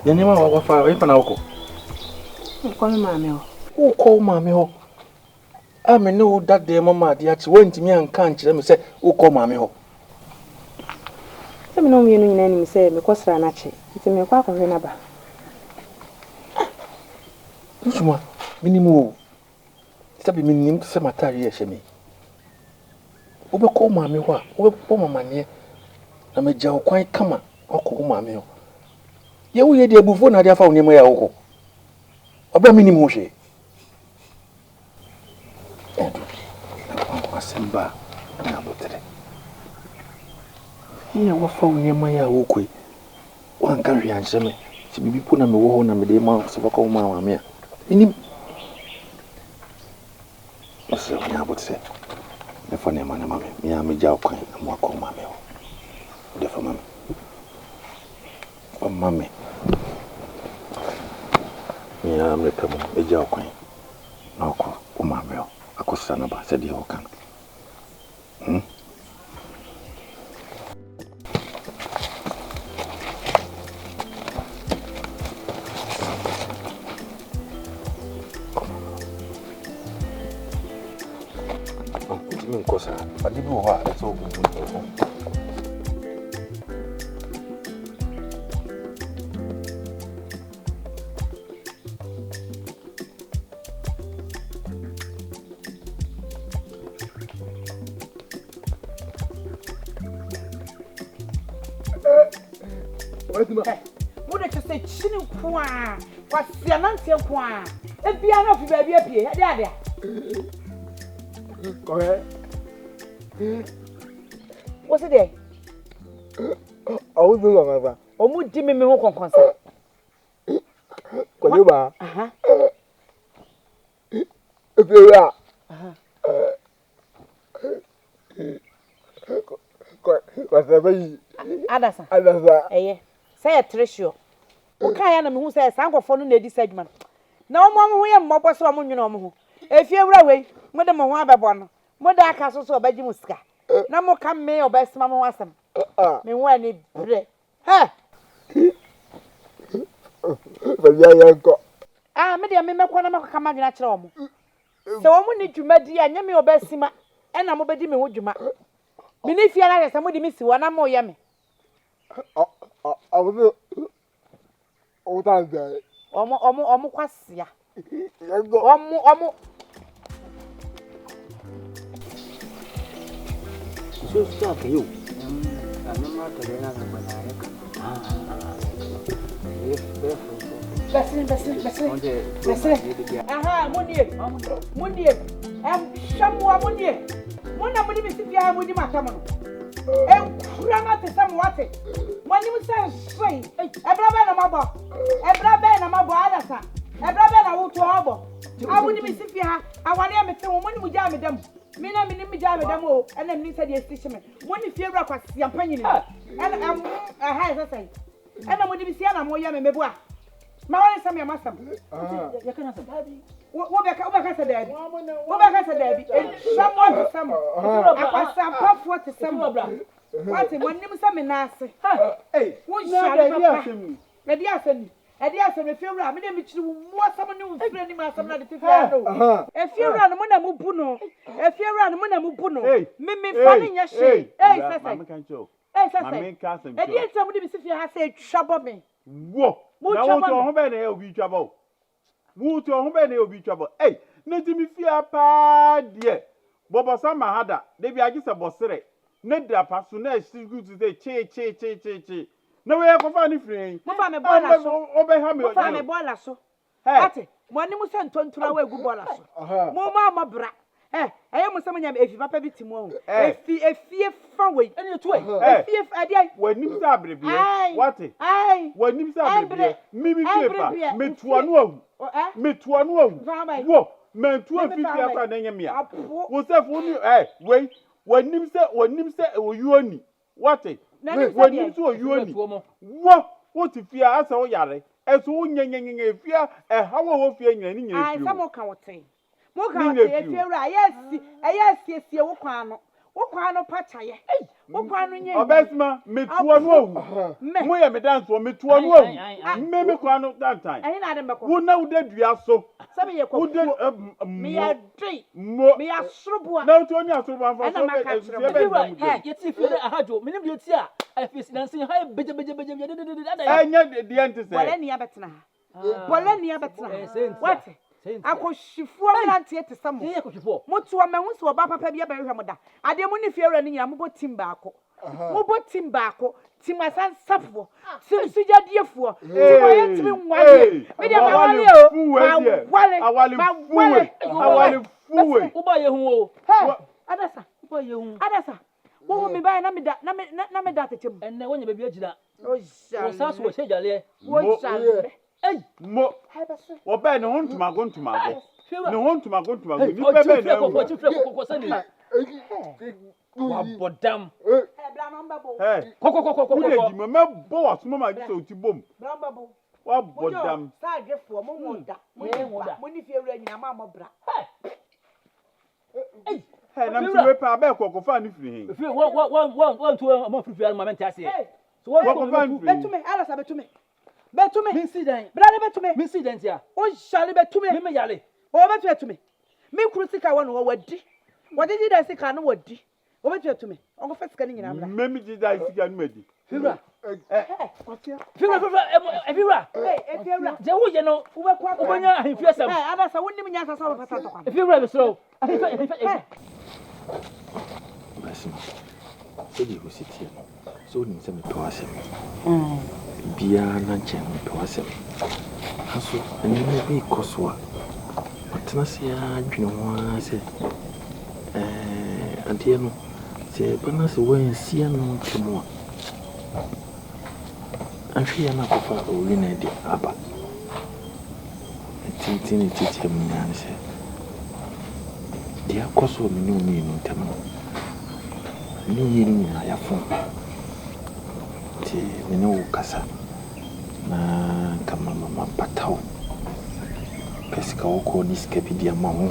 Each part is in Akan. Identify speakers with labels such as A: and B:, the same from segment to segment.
A: Yanima wa fa if na oko.
B: Call mammy.
A: Who call mammy ho? I may know that the mama the achi went me and can't let me say who call mammy ho.
B: Let me know you know any say because Ranachi. It's a me quack of another.
A: Usuma, minimum. Stop me name to say matari shemi. Obe call mammy wa, obe poor mammy. I may jaw quite come or call mammy. You hear the buffon I found near my oko. Obe minimum she. Asemba na botere. Ina wa found near my oko. One carry answer me. Si bibi puna me wo ho na me de ma so ba ko ma me a. Minim. Ose o nya botere. Me fo ne ma na ma me. Me a me ja okwan na mo akọ ma me ho. De fo ma me. O ma me. Me a me pemo e ja okwan. Na okọ o ma me ho. Akosa na ba se de ho kan. Cosa, ma di nuovo adesso
C: What to say chinu kwa kwa sianantie kwa e bia na ofi ba bia pie ya dia
A: go ahead.
C: What's it there?
A: I will do long over.
C: Omu di me ho konkonsa.
A: Ko you ba? If you are.
C: Adasa. Eh. Say treasure. O kan ya na me hu say sankofo no na di sadwuma. Na omo ho ye mmobọ so omo nwene omo ho. Efie wura wei, mo de mo ho abebo no. Mo da aka so obaji mu sika. Na mo kam me Obaasima mo wasam. Me ho ani bre. Ha.
A: Bia yanko.
C: Me de me mekọ na mekọ kama dwena kire omo. Se omo ni dwuma di anya me Obaasima, e na mo bedi me ho dwuma. Me ni fie na yesa mo di me si wa na mo ye me. Omo kwasia. Omo
A: So stop you.
C: Aha, Munie. Shamwa Munie. Muna mudi misifia mudi matamono. Kurama te samwate. Mani musa sway. Ebrabe na mabo adasa. Ebrabe na wutu obo. Awuni misifia awani amete wo muni muja medam. Mina mini jabe demo ena mini said yes me woni fie wura kwasi ampanyi ni ena aha sai ena modi bi sia na mo ya me mebua ma woni sam ya masam ya kana sam wo be ka sa dabi sam akwasa pafo te sam wati woni musam na ase wo share papa na dia asani edi asem efiewura me dem chiri wo asam ne wo fire ni ma asam na de fia no efiewura no mo na mu bu no me fa ni nya hye sasa
D: mama kan cho
C: sasa
D: mama kan sem cho
C: edi asem de bi sifia ha se twabo me
D: wo na wo to ho be na obi twabo na ti mi fia pa de bobo sama hada de bi agi se bosere ne drapa so na sigu to say che na we ko fa ni free
C: mo fa me bola so
D: obe ha me
C: mo fa me bola so ate mo ani mo se ntontura wa egu bola so mo ma bra eye mo se mo nya efi papa bi timo ho efie fa we eni to efie ade
D: wanim sa abrebie wate wanim sa abrebie mimi fie pa metua no awu wo mentu afifia kwa na nyamia wo se fu ni we wanim se oyuoni wate wanim se oyuoni wo ti fia asa wo yare eso wo nyenyenyen fia hawo wo fia nyani nyani fia
C: samo ka wote mo ka wote efia wura ayesi wo kwa no pacha ye
D: Obaasima metuo no owu. Mo ye me dance wo metuo no owu. Me kwa no that time. Wo na wo da dua so.
C: Sabe ye ko. Me ya dui. Me ya soroboa.
D: Na to ni asoroboa fa so
E: ye ti fi ahajo. Me nim de ti a. Afis dancing high beje.
D: Enya de ante say.
C: Bole ni abetena ha. Bole ni abetena. What? Akoshifuo mlantie te samo.
E: Ye akoshifuo.
C: Moto amehu so oba papa bia behwe moda. Ade mu ni fiewra ni nyina mo tim baako. Mo tim baako. Tim asan sapfo. Tim sujadiefuo. Tim oye tim nwade. Me dia mawale o. Awale fuwe.
E: Uba ye hu o.
C: Adasa.
E: Uba ye hu.
C: Adasa. Wo me bai na me da techem.
E: Enne wonya be bia jira.
C: O ja.
E: Wo saso wo chejale.
C: Wo ja.
E: Ei,
D: mo. Oba ne hontuma gontuma go. Ne hontuma gontuma go. Ni bebe na.
E: Ko sani. Wa bodam.
C: Bla number bo.
E: Ko.
D: Wo de di me bo wa so ma gi so ti bom.
C: Number bo.
D: Wa bodam.
C: Sa agefo mo woda. Mo ni fiewra nyina ma mo bra.
E: Ei.
D: Hey, na mtu wepa abe ko fa ni firi hin.
E: Fi one two mo firi ma mente ase. So what
D: ko fa ni firi.
C: Betume, ala sa betume. Betume.
E: Me see dan.
C: Brother betume.
E: Me see dan tia.
C: O shale betume.
E: Me yale.
C: O betume. Me kuru sika won wo wadi. Wadi di da sika no wadi. O betume. O go fa sika ni nyina mra.
D: Me mi di da sika no madi.
E: Fiwra. Fiwra.
C: Fiwra.
E: Je wo ye no.
C: Wo kwa kwa.
E: Wo nya ahimfie sam.
C: Ada sa wonni nya sasa wo pata to kwa.
E: Fiwra be so.
A: Obaasima. Sedi ho sitie no. So ni se me to asem. Bia na nche me to asem. Aso ani me bi koso a. Matena se ya dwene ho ase. Ante no. Se bana se wan sia no temo. Anhwe ya na kofa o wi na di aba. Titi mu na se. Dia koso mi ni ntamo. Ni na ya fon. Ti me no kasa. Na kama mama patao. Pesika woko ni skepi dia mawo.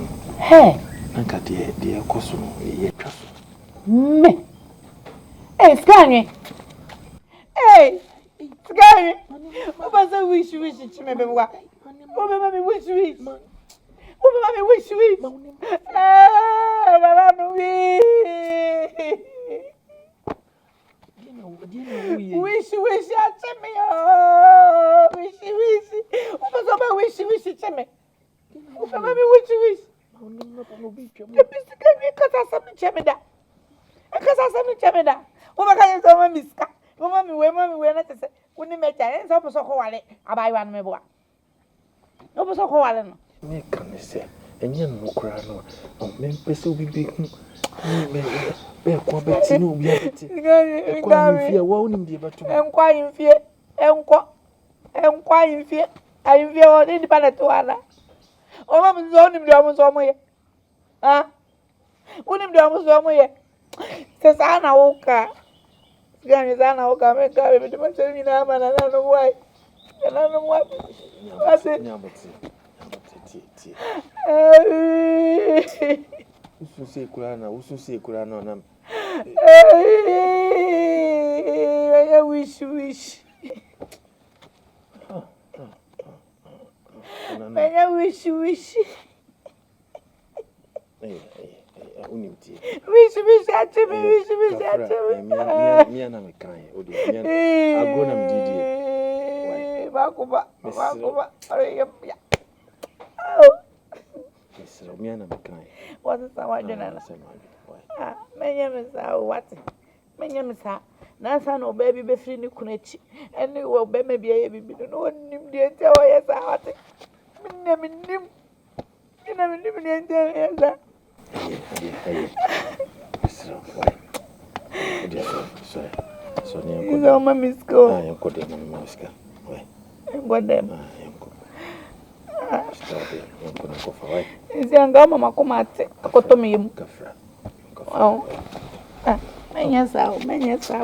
A: Nanka dia koso no ye twaso.
C: Me. Skanye. Skanye. Oba sa wish chime be wa. Oba mami wish. Oba mami wish. La no wi. Wish chime yo. Wish. Oba so ba wish chime. Oba mami wish. No be chime. Pesika ni kasa sa chime da. Akasa sa chime da. Oba ka so mami ska. Mami we na tese. Kuni mecha so so ko wale abayiwa no meboa. No so ko wale no.
A: Me kan se enye no kura no. Me pese obi be hu. Be ko beti no obi abeti. Ko mfie wa onim de betu.
C: Enkwa yimfie. Ayimfie wo ni pa na to ana. O ma mzo onim de omo mo ye. Onim de omo mo ye. Se sa na woka. Gani sana oka kabe bitu machoni na ama na nano wai. Nano wai. Ase.
A: Nyamati. Ti. Usu se kura na nam.
C: I wish. I wish.
A: Unimti.
C: Wish atimi.
A: Mia na me kan e odi mia agona mdidi. Why?
C: Bakuba. Ya.
A: Misro mia na me kan.
C: What is our dinner?
A: Why?
C: Menya mesa what? Menya mesa. Na sa no baby be free ni kunachi. Eni wo be me bia bibi no onim de ntia wo yesa what? Minim ni ntia yesa. Hey. So why? So ni ko. Mama sko. Ah, ko de mama ska. Why? Ngwadem. Yanko. Stop it. Yanko na ko fa why? Nzianga mama ko mate. Akotomi yim.
A: Kafra.
C: Oh. Menya sa.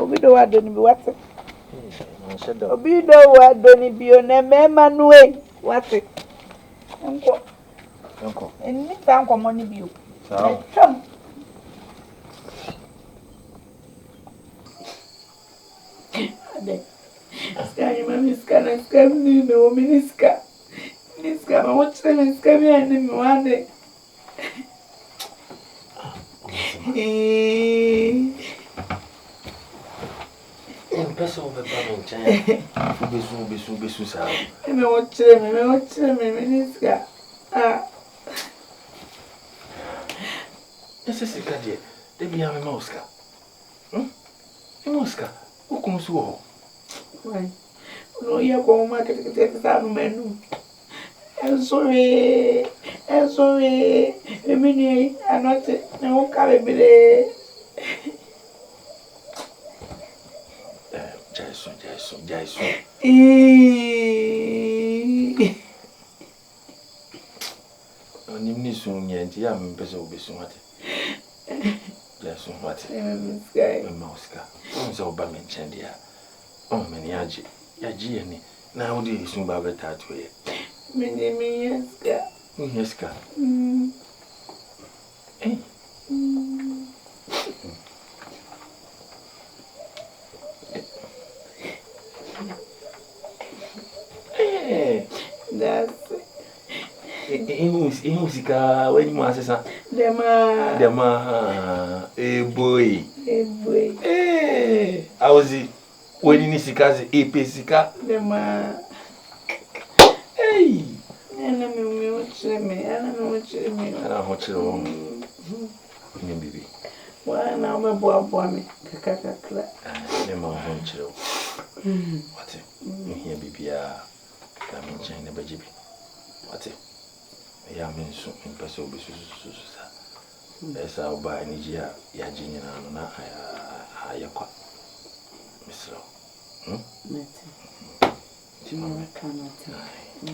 C: Obido wa doni bi wate. Obido wa doni bi ona Emmanuel. Wate. Yanko. Eni ta nko mo ni bi o. Ade. Sky, mammy, scan, scam, no, miniska. Miniska, I want to scam me and one day.
A: Person of a family, child. Be so.
C: And I want to me, miniska. Ah.
A: This is a cadet. They be a Mosca. Mosca, who comes to all?
C: Why? No, you're going to market to take the menu. I'm sorry. I mean, I'm not. No, can't be there. Jason. Only soon, yet, I'm busy with Sumat. Jason, what? Mosca. So, Bamin Chandia. Oh, many Yaji. Yaji, now do you soon about that way? Many
A: Yes, car.
C: That's
A: in musica when you must say, Dema, boy. I was it when in Sika's a pesica,
C: Dema.
A: Hey,
C: And I'm
A: watch it on baby.
C: Why now, my boy, me, Kakakla.
A: Never hunch it. What here, baby? I'm in China, baby. What I am in so in person, as I'll buy Nigia, Yajin, and I Miss Low.
C: Tomorrow cannot tell.
A: I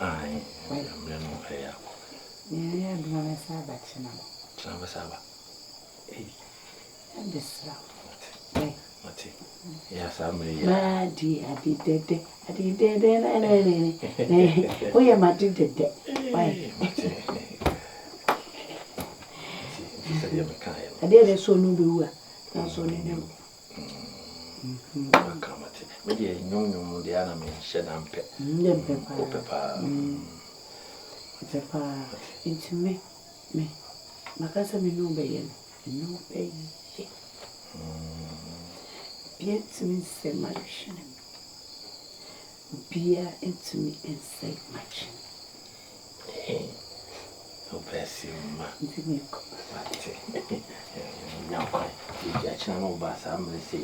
A: am no hair.
C: Yeah, I'm going to say that
A: Saba.
C: and this love.
A: Yes, I'm
C: My dear, I did that. We are Matilda. Why? I did so no. That's all in you.
A: Maybe a young the anime shed and pepper.
C: Into me. My cousin, no baby. No baby. Yet to me, say my chin. Beer into me and say my chin.
A: Oh, bless you, ma. Now, I channel bass, I'm going to say,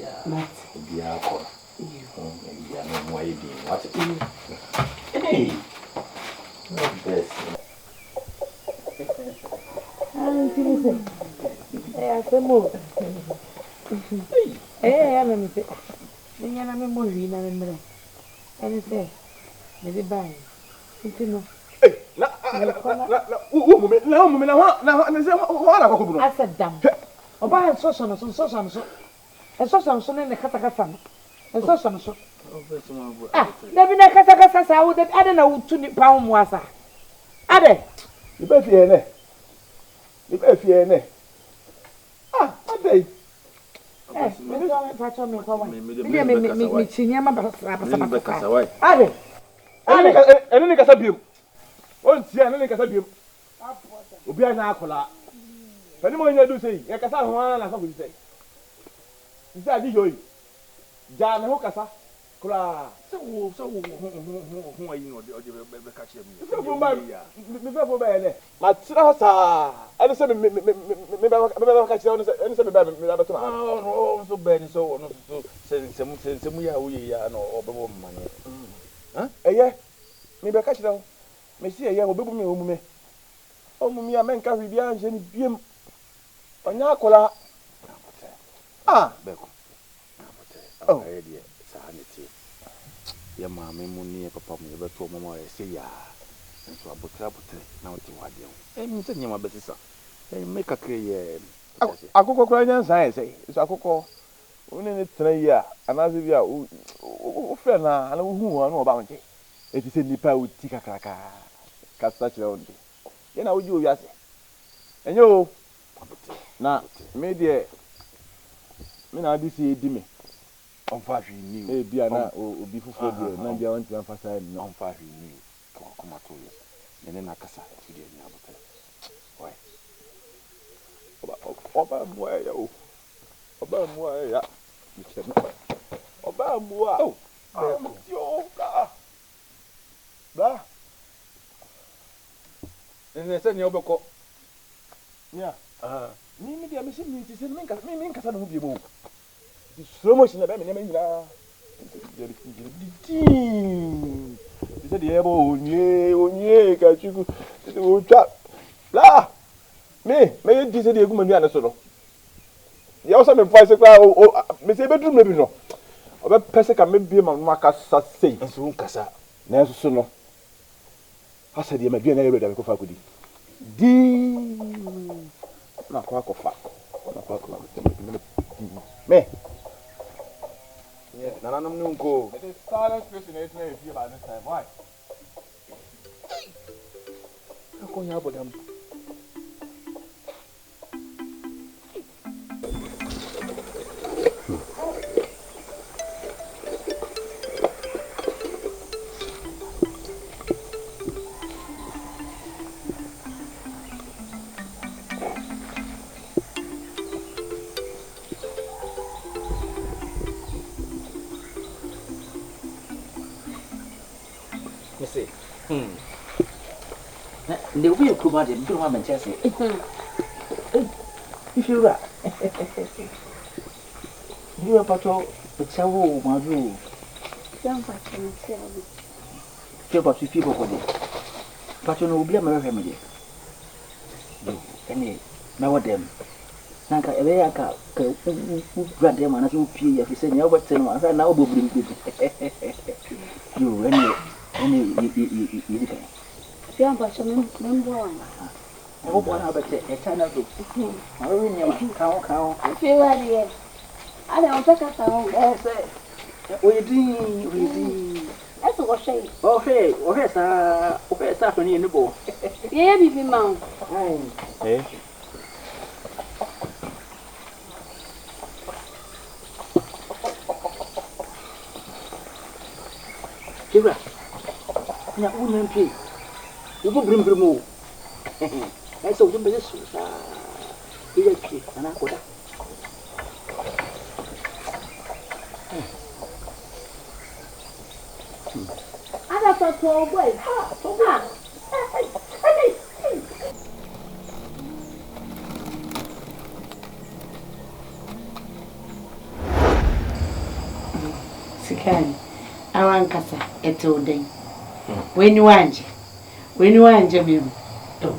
A: be alcohol. You are no more being what it is. Hey, bless you.
C: I say more. I'm say, I'm more than and say, maybe buy. Continue. I said, damn. Oba so and so in the Katakafan. And so. Ah, never na Katakasa, I would I don't know 2 pound was. Ade.
D: You better fear, Ah, Ade. Obi na akola. Pani mo nya do sei, e kasa ho na so go sei. Isi adi yoyi. Ja me ho kasa. Kula.
A: So ayi no de be ka che mi.
D: Me fo ba ele. Ma tira sa. Ele se me ka che ele se me ba to na.
A: Oh, so be ni so no se mu ya wo ye ya no obebo mane.
D: Eye. Me be ka che o. Me si eye obebu me omume. Omumi amenka hwibia nje ni biem. Onya akola. Ah,
A: beko. Oh, idea. Sanity. Ya mama mu ni papa mu be to mama e se ya. Nso abotra na wote wade o. Mi se nyama besisa. Make a clear.
D: Akoko kura nya nsan e se. So akoko oni ni tena yi a anaze bi a o fe na ana wo hu ho na oba wonje. E ti se nipa o ti kakraka. Kasa chira onde. Na woji o wiase enyo na me de me na adi si edi me
A: On va venir.
F: Eh bien, au bifou for the Nambia want to emphasize
A: on va venir. Come à toi. Mais n'est pas ça. Tu dis rien. Ouais.
F: Oba moi ya o. Oba moi ya. Oba moi. Oh. Mmusuo ka. Ba.
A: Ne se ni obeko.
F: Ya. Me dia me se me ti se me nkasa no bi mo. Di slow motion na be me nyina. Di se di ebo onye ka chuku. O twa. Bla. Me di se di egu manu ane so no. Ya o sa me voice kwa o me se bedroom na bi no. Oba pese ka me bi ma no aka sa sei.
A: Enso nkasa.
F: Na enso so no. Asa di ma bi na yero da me ko fa kudi. Di na kwa ko fa. Na kwa ko me.
A: Yeah, nananam nunko.
F: It is silent space in it if you by this time. Why?
A: Ako nya bodam.
E: The way you come out and do one and just say, if you're right, you are patrol, but so my rule. Feel about 2 people for this. Patrol will be a mere remedy. Any, now them. Nanka, a very grant them and as you pee if you say, no, but 10 months, I now will bring you any.
B: Yeah, but I'm born.
E: I hope one about a time of it. I really cow.
B: I feel ready. I don't take a town.
E: We do.
B: That's what she.
E: Oh, hey, where's that in the boat?
B: Yeah, baby, mount.
F: Eh?
E: Kira. Ya, woman, please. You will bring more. I saw them this. And I could.
B: I got 12 boys.
G: Sikani, awankasa etodeng. When you want me. Oh.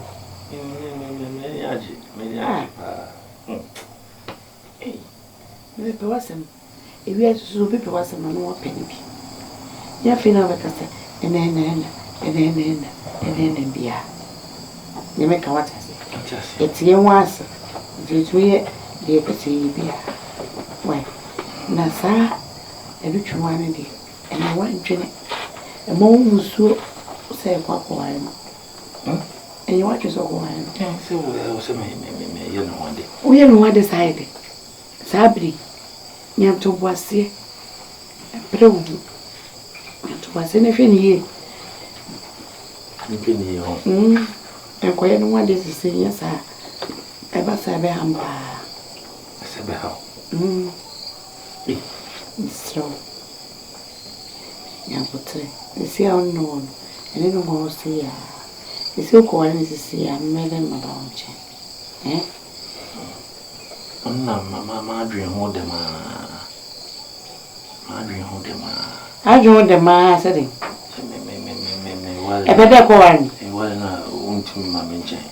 G: Me pewasem. If you so be pewasem no more penny. Ya fina bakasa. And then bia. You make a what I say. It's your once. It's we the person bia. Why? Nasa, a rich one day. And I want to a Mmusuo say Quacoin. And you watch us all wine.
A: So was me, you know, one day.
G: We have one decided. Sabri, Yantah was here. Probably. Yantah was anything here. And quite one day to say, yes, I ever said, Hamba.
A: I said, how?
G: So. Yantah, you see, unknown, and then more see ya. You see, calling to see I made them about you. Eh?
A: Mamma, dream hold them. My dream hold them.
G: I don't the man said it.
A: Well,
G: I better go on.
A: Well, now, won't me, Mamma Jane.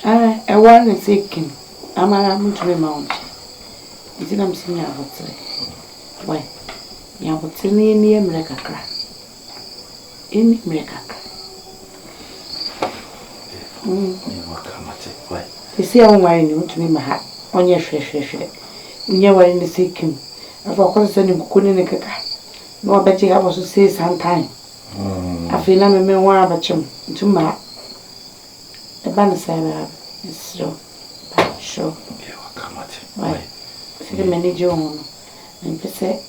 G: I want to say, King. I'm a to remount. It's in I'm seeing about three. Why? You're telling me America crack. In America. You see, I'm wearing you to me my hat on your fresh. When you're wearing the sick king, I've course sending couldn't a car. No, I bet you have also say sometime. I feel I'm a man one about you to my a banner side. It's so sure.
A: Come at it.
G: Why? See the manager on and say,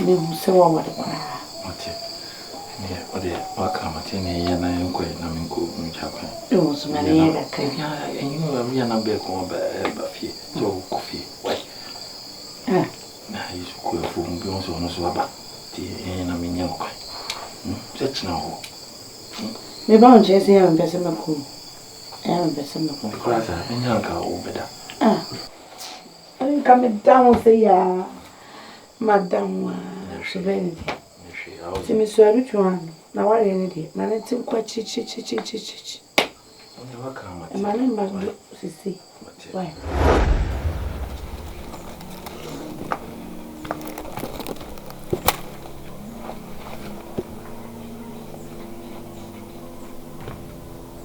G: Mmusuo wa de kwa.
A: Mate. Ne ode waka mate ne ye na enko na menko nchakwa.
G: Suban ne da kai.
A: Ya enyu ya na be ko ba fie. So kofi. Wai. Na yisu ko fu mbi on so no so ba. Ti na minya ko. Se china ho.
G: Me ba on chese ya mpese mako. Mpese mako.
A: Because enya ka obeda.
G: I come down say ya Madam Suban. Se me suaru tuan na ware ne de na ne tim kwa chi.
A: Onde waka mate.
G: Emmanuel magdo sisi. Why?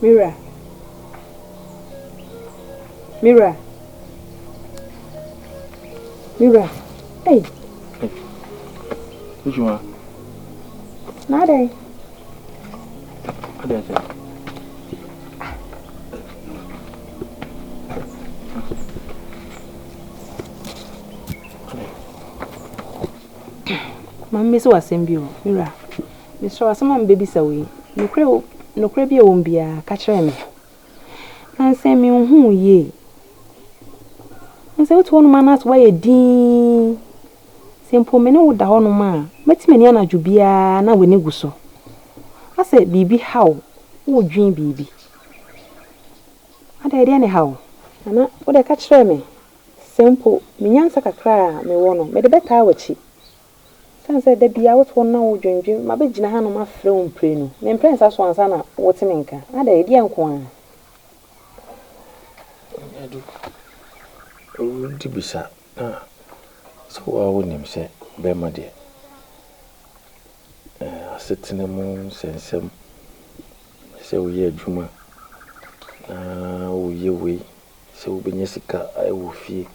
G: Mira. Hey.
A: Which one?
B: Nada.
A: Ada saya.
B: Mama so asembio. Mira. Me so asema mbebi sawe. Nokre bi o mbia ka kire me. Anse me hu ye. Nse wotu wonu mana so waye din. Sempo me ne wo da hono ma. Matime ne anadwo bia na weni guso. Ase bibi hawo. Wo dwen bibi. Ada ide ne hawo. Ana wo de ka kire me. Sempo me nyansa kakra me wono. Me de beta awachi. Sanse de bia wotu wonu na wo dwendwen ma be gina ha no ma frɛ wo mpre no. Me mpre nsa so ansa na wo te me nka. Ada ide enko a.
A: Edu. Undi bisa. So wa nim se be ma de. Asetene mu sensem. Se wo ye adwuma. Wo ye we. Se wo benye sika ai wo fie.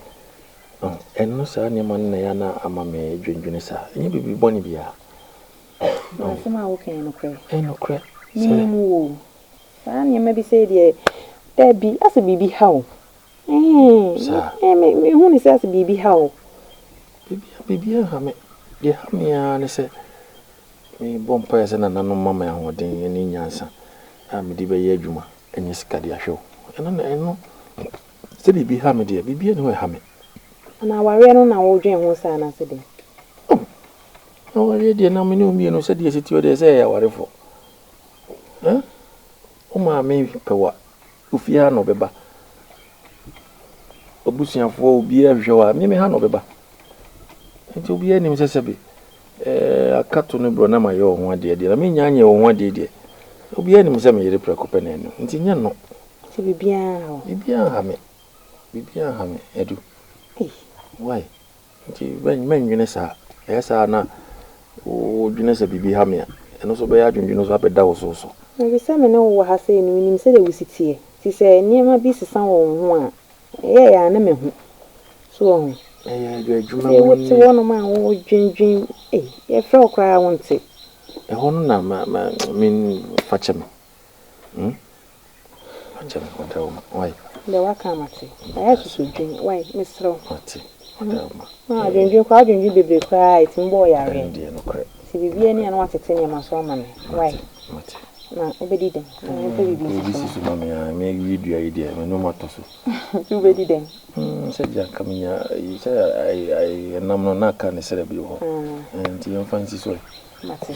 A: Enno sa ne man na ya na amame dwendwene sa. Enye bibi boni bia.
B: Asema wo kan no kre.
A: No kre.
B: Mu wo. Sa ne ma bi se de bi ase bibi hawo. Me hu ni se ase bibi hawo.
A: Bibi ha me. De ha me ya ne se me bompa ya se na nanu mama ya hoden ni nyansa. Me di be ye adwuma. Enye sika de ahwe. Eno se bibi ha me de bibi ne ho ha me.
B: Na ware no na wo dwen ho sa na se de.
A: Na ware de na me ne omi no se de siti o de se ya ware fo. O ma me pewa. Ufia no beba. Obusiafo obi ahwewa me ha no beba. Enti obi anim sesebe akato no bro na ma ye ho ade de na me nya anya ho ade de. Obi anim se me yere prekope na enu. Enti nya no.
B: Ti bibia
A: ha me edu. Why? Enti ben nwene sa. Esa na o dwene se bibi ha me. Eno so be ya dwendwene so abeda wo so.
B: Na se me ne wo ha se enu nim se de wisitie. Ti se niema bi sesa wo ho a. Ya na me hu. So ho.
A: Adwuma
B: wo ti wono ma wo dwendwen ye fra okra wonte.
A: Hono na min fachem. Fachem kwanta why?
B: Le waka mate. Aya susu dwen why misro.
A: Mate.
B: Dwendwen kwa dwendwen bebre kwa itimbo yare.
A: Ndi no kre.
B: Si bibia ni ana watete ne maso ama me. Why?
A: Mate.
B: Na obedi den.
A: Obi sisu mama ya me video idea me no matoso.
B: Tu obedi den.
A: Se dia kaminya se ai nam no na ka ne sere bi ho. Nti yon fancy so.
B: Mate.